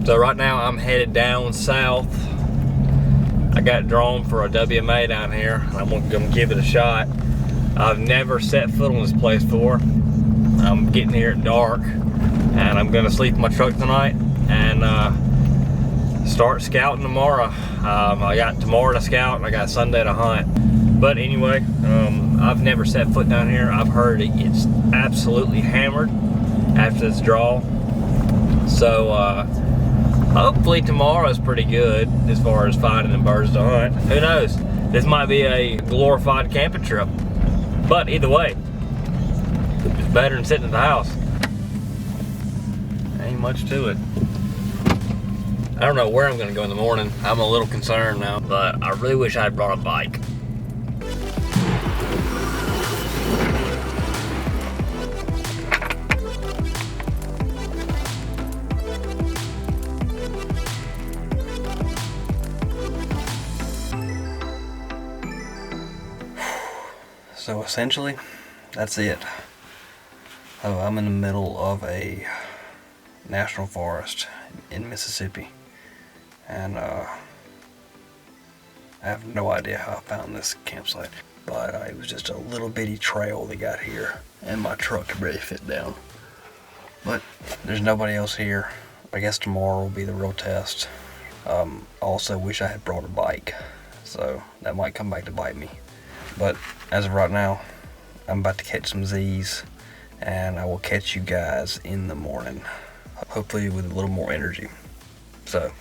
So right now I'm headed down south. I got drawn for a WMA down here. I'm gonna give it a shot. I've never set foot on this place before. I'm getting here at dark, and I'm gonna sleep in my truck tonight and start scouting tomorrow. I got tomorrow to scout and I got Sunday to hunt. But anyway, I've never set foot down here. I've heard it gets absolutely hammered after this draw. So hopefully tomorrow is pretty good as far as finding them birds to hunt. Who knows? This might be a glorified camping trip. But either way, it's better than sitting at the house. Ain't much to it. I don't know where I'm gonna go in the morning. I'm a little concerned now, but I really wish I had brought a bike. So essentially, that's it. I'm in the middle of a national forest in Mississippi, and I have no idea how I found this campsite, but it was just a little bitty trail that got here, and my truck could really fit down. But there's nobody else here. I guess tomorrow will be the real test. Also wish I had brought a bike, so that might come back to bite me. But as of right now, I'm about to catch some Z's, and I will catch you guys in the morning, hopefully with a little more energy. So,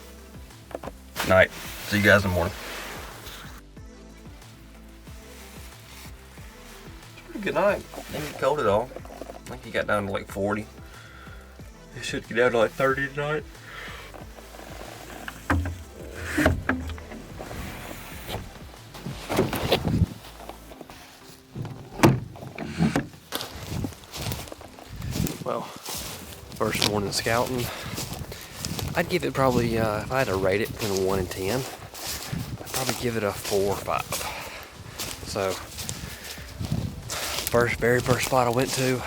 night. See you guys in the morning. It's a pretty good night. Didn't get cold at all. I think it got down to like 40. It should get down to like 30 tonight. Well, first morning scouting, I'd give it probably, if I had to rate it between 1 and 10, I'd probably give it a 4 or 5. So, very first spot I went to,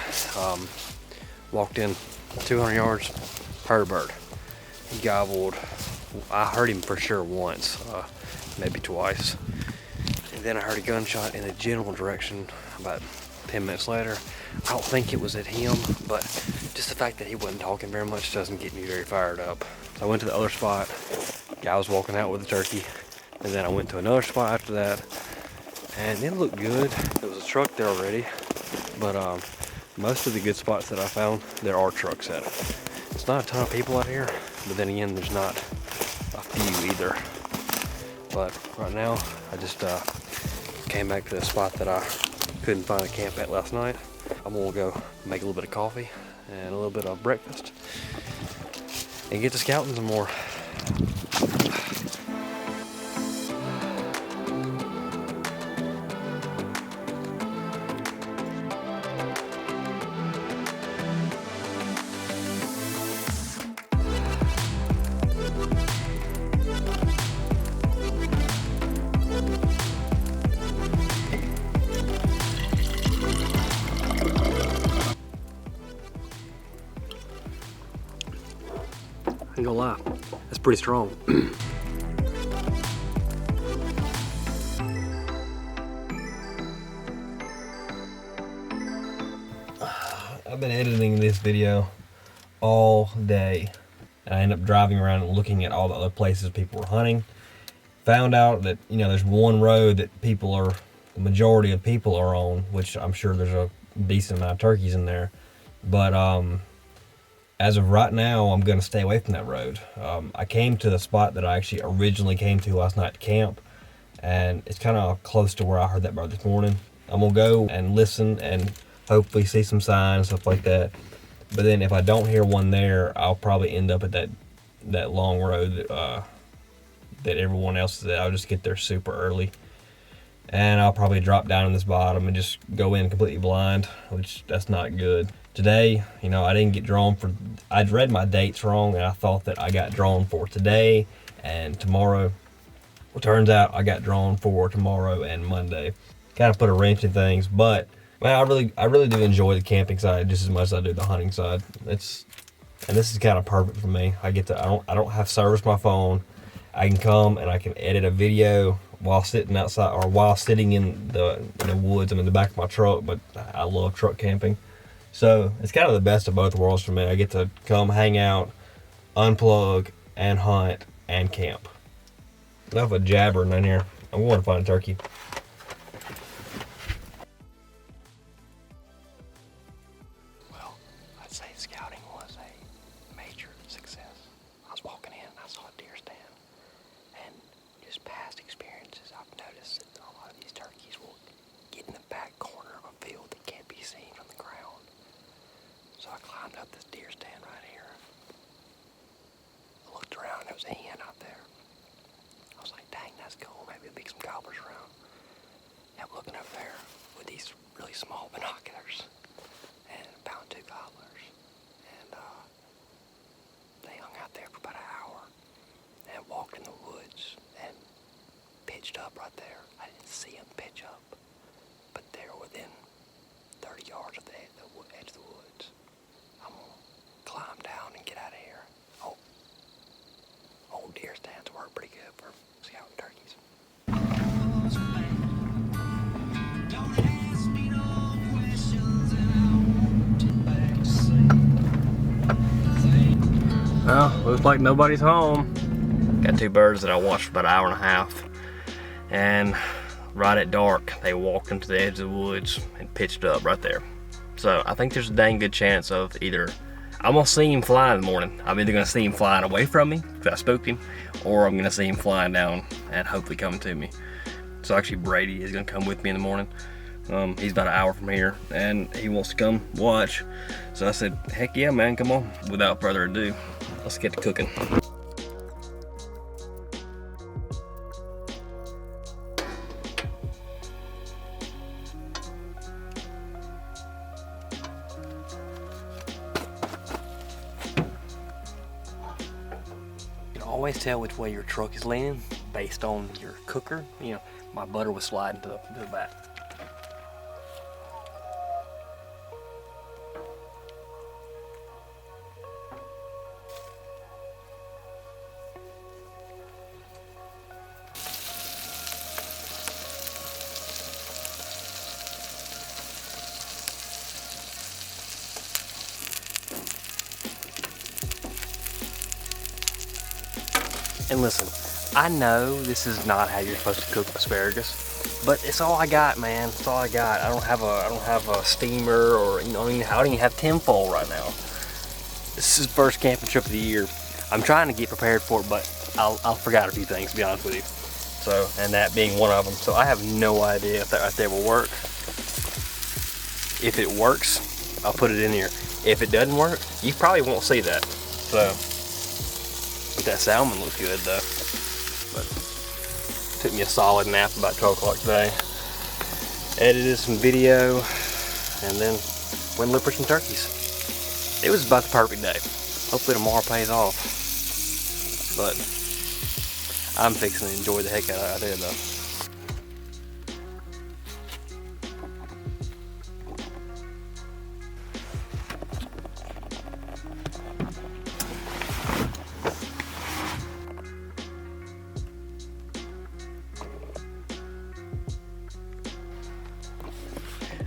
walked in 200 yards, heard a bird. He gobbled, I heard him for sure once, maybe twice. And then I heard a gunshot in a general direction about 10 minutes later. I don't think it was at him, but just the fact that he wasn't talking very much doesn't get me very fired up. So I went to the other spot, guy was walking out with a turkey, and then I went to another spot after that, and it looked good. There was a truck there already, but most of the good spots that I found, there are trucks at. It's not a ton of people out here, but then again, there's not a few either. But right now, I just came back to the spot that I couldn't find a camp at last night. I'm gonna go make a little bit of coffee and a little bit of breakfast and get to scouting some more. I ain't gonna lie, that's pretty strong. I've been editing this video all day, and I ended up driving around and looking at all the other places people were hunting. Found out that, you know, there's one road that the majority of people are on, which I'm sure there's a decent amount of turkeys in there. But as of right now, I'm gonna stay away from that road. I came to the spot that I actually originally came to last night at camp, and it's kind of close to where I heard that bird this morning. I'm gonna go and listen and hopefully see some signs, stuff like that. But then if I don't hear one there, I'll probably end up at that long road that everyone else is at. I'll just get there super early and I'll probably drop down in this bottom and just go in completely blind, which that's not good. Today, you know, I didn't get drawn for, I'd read my dates wrong, and I thought that I got drawn for today and tomorrow. Well, turns out I got drawn for tomorrow and Monday. Kind of put a wrench in things, but man, I really do enjoy the camping side just as much as I do the hunting side. And this is kind of perfect for me. I don't have to service my phone. I can come and I can edit a video while sitting outside or while sitting in the woods. I'm in the back of my truck, but I love truck camping. So it's kind of the best of both worlds for me. I get to come hang out, unplug, and hunt and camp. Enough of jabbering in here. I'm going to find a turkey. Well, I'd say scouting was a major success. I was walking in and I saw a deer stand, and just past experiences, I've noticed that a lot of these turkeys will get in the back corner of a field that can't be seen from the ground. So I climbed up this deer stand right here. I looked around, there was a hen out there. I was like, dang, that's cool. Maybe there'll be some gobblers around. And I'm looking up there with these really small binoculars and found 2 gobblers. And they hung out there for about an hour and walked in the woods and pitched up right there. I didn't see them pitch up, but they were within 30 yards of the edge of the woods. I'm gonna climb down and get out of here. Oh, old deer stands work pretty good for scouting turkeys. Well, looks like nobody's home. Got 2 birds that I watched for about an hour and a half, and right at dark they walked into the edge of the woods and pitched up right there. So I think there's a dang good chance of either I'm gonna see him fly in the morning. I'm either gonna see him flying away from me because I spooked him, or I'm gonna see him flying down and hopefully coming to me. So actually Brady is gonna come with me in the morning. He's about an hour from here and he wants to come watch. So I said, heck yeah, man, come on. Without further ado, let's get to cooking. You can always tell which way your truck is leaning based on your cooker. You know, my butter was sliding to the back. And listen, I know this is not how you're supposed to cook asparagus, but it's all I got, man. It's all I got. I don't have a steamer, or I don't even have tinfoil right now. This is the first camping trip of the year. I'm trying to get prepared for it, but I forgot a few things, to be honest with you. So, and that being one of them. So I have no idea if that right there will work. If it works, I'll put it in here. If it doesn't work, you probably won't see that. So. That salmon looks good though. But took me a solid nap about 12 o'clock today. Edited some video and then went and looked for some turkeys. It was about the perfect day. Hopefully tomorrow pays off. But I'm fixing to enjoy the heck out of it though.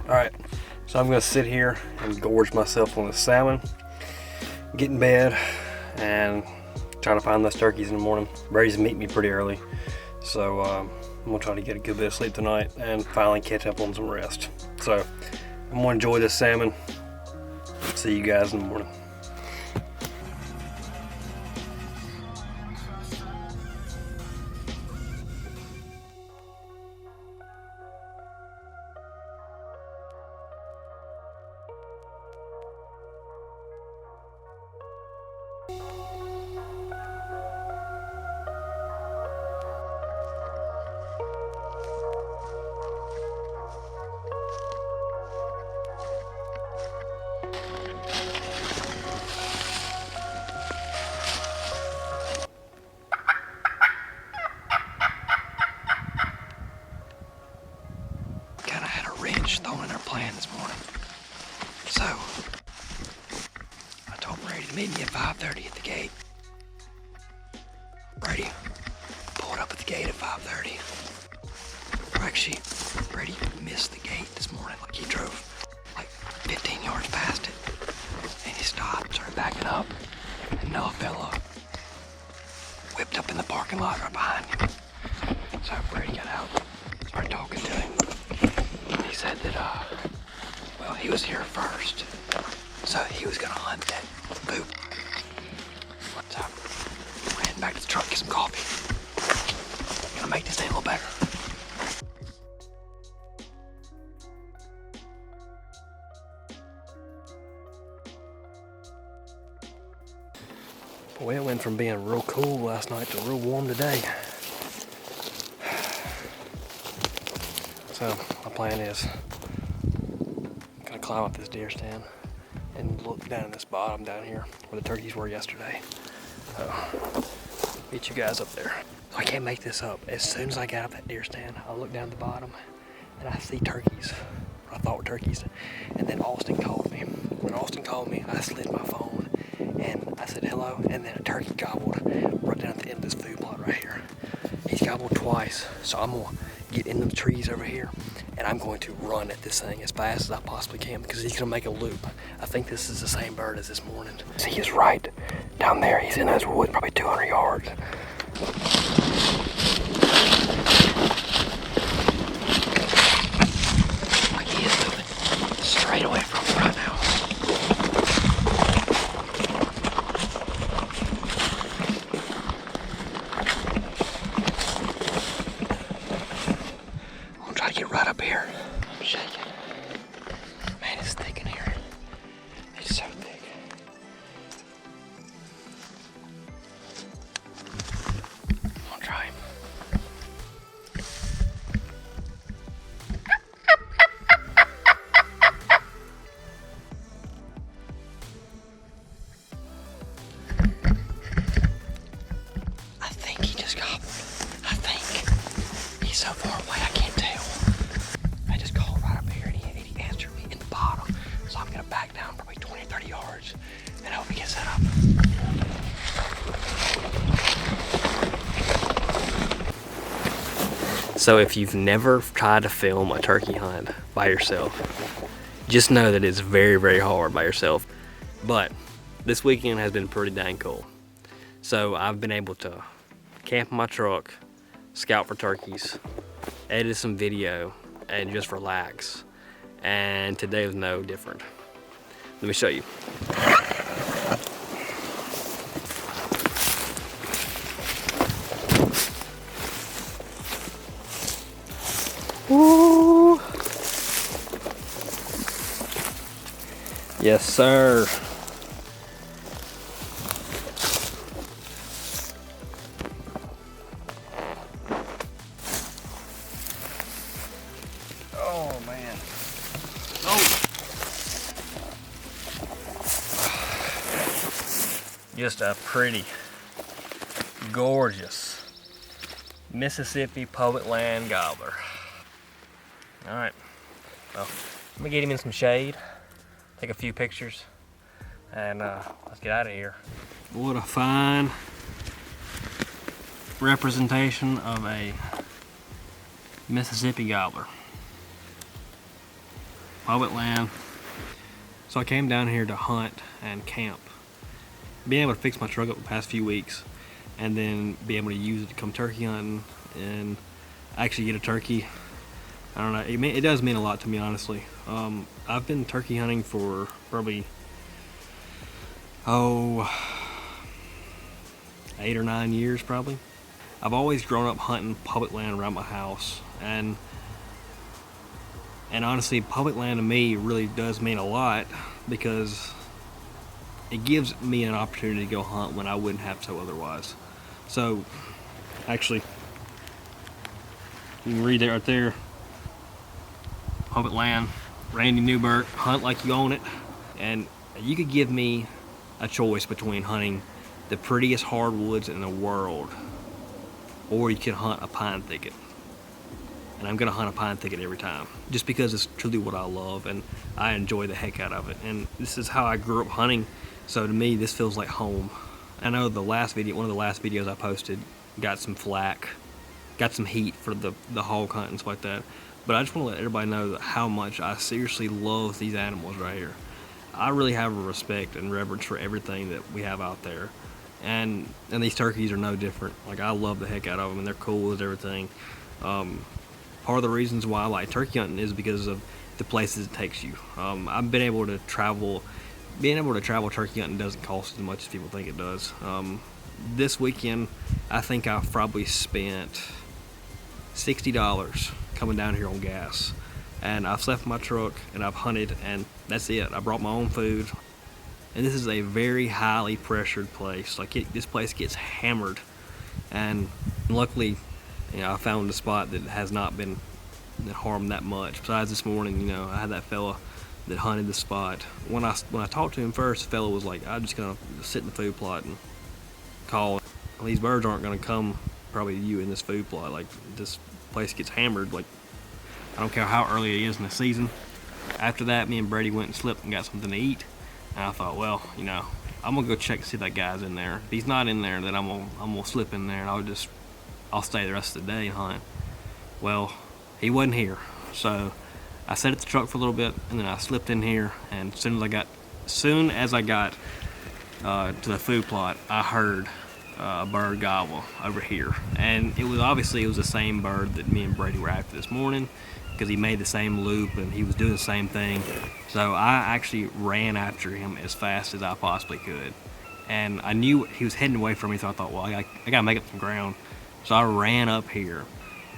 Alright, so I'm going to sit here and gorge myself on the salmon, get in bed, and try to find those turkeys in the morning. Brady's meeting me pretty early, so I'm going to try to get a good bit of sleep tonight and finally catch up on some rest. So I'm going to enjoy this salmon. See you guys in the morning. at 5:30 at the gate. Brady pulled up at the gate at 5:30. Or actually, Brady missed the gate this morning. Like he drove like 15 yards past it. And he stopped, started backing up. And another fella whipped up in the parking lot right behind him. So Brady got out, started talking to him. He said that, well, he was here first. So he was gonna hunt that boot. So we're heading back to the truck, get some coffee. Gonna make this day a little better. Boy, it went from being real cool last night to real warm today. So my plan is I'm gonna climb up this deer stand and look down in this bottom down here where the turkeys were yesterday. Meet you guys up there. So I can't make this up. As soon as I got up that deer stand, I look down at the bottom and I see turkeys. What I thought were turkeys. And then Austin called me. When Austin called me, I slid my phone and I said hello, and then a turkey gobbled right down at the end of this food plot right here. He's gobbled twice, so I'm gonna get in the trees over here and I'm going to run at this thing as fast as I possibly can because he's gonna make a loop. I think this is the same bird as this morning. He is right down there. He's in those woods, probably 200 yards. Like he is moving straight away from me right now. I'm gonna try to get right up here. I'm shaking. Man, it's thick in here. It's so thick. I'm gonna try him. I think he just gobbled. I think. He's so far away, I can't tell. I just called right up here and he answered me in the bottom. So I'm gonna back down probably 20 or 30 yards and hope he gets set up. So if you've never tried to film a turkey hunt by yourself, just know that it's very, very hard by yourself. But this weekend has been pretty dang cool. So I've been able to camp in my truck, scout for turkeys, edit some video, and just relax. And today was no different. Let me show you. Woo! Yes, sir. Oh man. Oh. Just a pretty, gorgeous Mississippi public land gobbler. All right, well, let me get him in some shade, take a few pictures, and let's get out of here. What a fine representation of a Mississippi gobbler. Public land. So I came down here to hunt and camp. Being able to fix my truck up the past few weeks and then be able to use it to come turkey hunting and actually get a turkey. I don't know, it does mean a lot to me, honestly. I've been turkey hunting for probably, 8 or 9 years probably. I've always grown up hunting public land around my house, and honestly, public land to me really does mean a lot because it gives me an opportunity to go hunt when I wouldn't have to otherwise. So, actually, you can read that right there. Public land, Randy Newberg, hunt like you own it. And you could give me a choice between hunting the prettiest hardwoods in the world, or you can hunt a pine thicket. And I'm gonna hunt a pine thicket every time, just because it's truly what I love and I enjoy the heck out of it. And this is how I grew up hunting So to me, this feels like home. I know the last video, one of the last videos I posted, got some flack, got some heat for the hog hunt and stuff like that. But I just want to let everybody know that how much I seriously love these animals right here. I really have a respect and reverence for everything that we have out there. And these turkeys are no different. Like, I love the heck out of them, and they're cool as everything. Part of the reasons why I like turkey hunting is because of the places it takes you. I've been able to travel. Being able to travel turkey hunting doesn't cost as much as people think it does. This weekend, I think I've probably spent $60 coming down here on gas. And I've slept in my truck, and I've hunted, and that's it. I brought my own food. And this is a very highly pressured place. Like, this place gets hammered. And luckily, you know, I found a spot that has not been harmed that much. Besides this morning, you know, I had that fella that hunted the spot. When I talked to him first, the fella was like, I'm just gonna sit in the food plot and call. Well, these birds aren't gonna come probably to you in this food plot. Like, this place gets hammered. Like, I don't care how early it is in the season. After that, me and Brady went and slipped and got something to eat. And I thought, well, you know, I'm gonna go check to see if that guy's in there. If he's not in there, then I'm gonna slip in there, and I'll stay the rest of the day and hunt. Well, he wasn't here, so I sat at the truck for a little bit, and then I slipped in here. And as soon as I got to the food plot, I heard a bird gobble over here, and it was the same bird that me and Brady were after this morning, because he made the same loop and he was doing the same thing. So I actually ran after him as fast as I possibly could, and I knew he was heading away from me, so I thought, well, I gotta make up some ground. So I ran up here,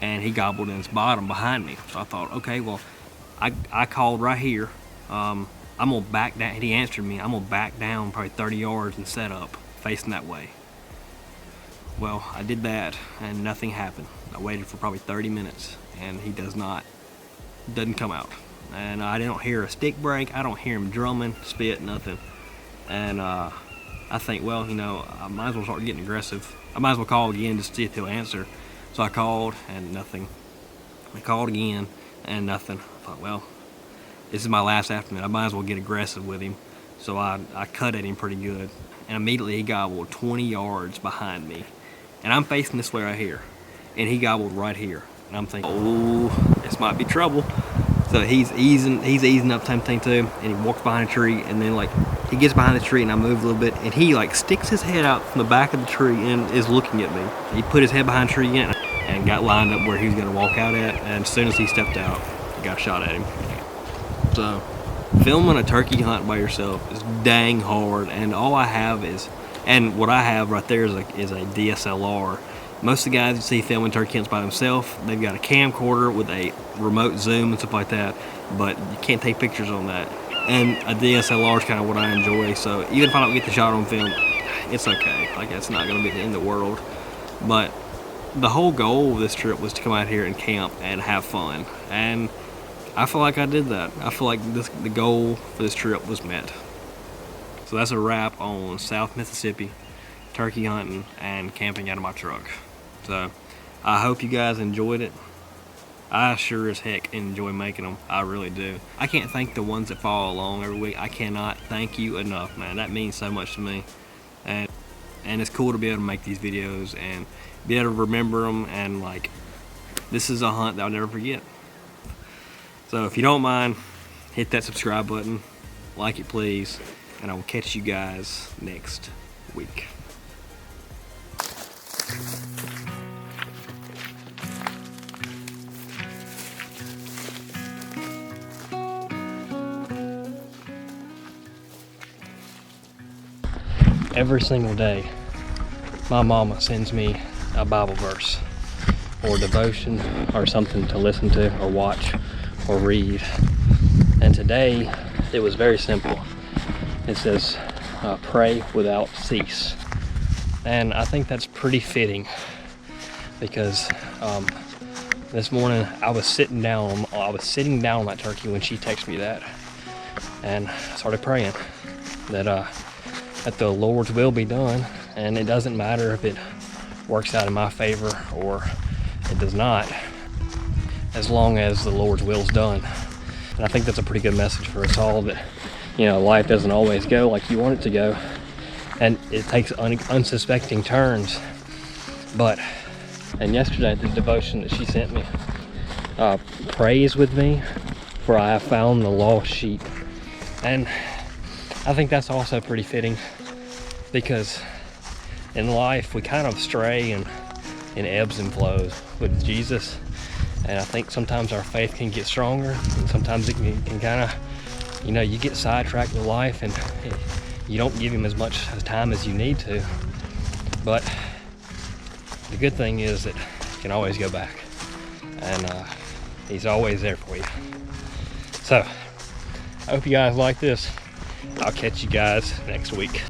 and he gobbled in his bottom behind me. So I thought, okay, well, I called right here. I'm gonna back down. He answered me. I'm gonna back down probably 30 yards and set up facing that way. Well, I did that, and nothing happened. I waited for probably 30 minutes, and he doesn't come out. And I don't hear a stick break. I don't hear him drumming, spit, nothing. And I think, well, you know, I might as well start getting aggressive. I might as well call again just to see if he'll answer. So I called, and nothing. I called again, and nothing. I thought, well, this is my last afternoon. I might as well get aggressive with him. So I cut at him pretty good, and immediately he gobbled 20 yards behind me. And I'm facing this way right here, and he gobbled right here. And I'm thinking, oh, this might be trouble. So he's easing up same thing too, and he walks behind a tree, and then like he gets behind the tree, and I move a little bit, and he like sticks his head out from the back of the tree and is looking at me. He put his head behind the tree again and got lined up where he was gonna walk out at, and as soon as he stepped out, I got shot at him. So filming a turkey hunt by yourself is dang hard, and all I have is, and what I have right there is a DSLR. Most of the guys you see filming turkey hunts by themselves, they've got a camcorder with a remote zoom and stuff like that, but you can't take pictures on that. And a DSLR is kind of what I enjoy, so even if I don't get the shot on film, it's okay. Like, it's not going to be the end of the world. But the whole goal of this trip was to come out here and camp and have fun. And I feel like I did that. I feel like the goal for this trip was met. So that's a wrap on South Mississippi, turkey hunting, and camping out of my truck. So I hope you guys enjoyed it. I sure as heck enjoy making them. I really do. I can't thank the ones that follow along every week. I cannot thank you enough, man. That means so much to me. And it's cool to be able to make these videos and be able to remember them, and like, this is a hunt that I'll never forget. So if you don't mind, hit that subscribe button, like it please, and I will catch you guys next week. Every single day, my mama sends me a Bible verse or devotion or something to listen to or watch or read. And today, it was very simple. It says, pray without cease. And I think that's pretty fitting, because this morning I was sitting down on that turkey when she texted me that, and I started praying that the Lord's will be done, and it doesn't matter if it works out in my favor or it does not, as long as the Lord's will's done. And I think that's a pretty good message for us all, that you know, life doesn't always go like you want it to go, and it takes unsuspecting turns. And yesterday, the devotion that she sent me, prays with me, for I have found the lost sheep. And I think that's also pretty fitting, because in life we kind of stray in ebbs and flows with Jesus. And I think sometimes our faith can get stronger, and sometimes it can kind of, you know, you get sidetracked with life and you don't give him as much time as you need to. But the good thing is that you can always go back, and he's always there for you. So I hope you guys like this. I'll catch you guys next week.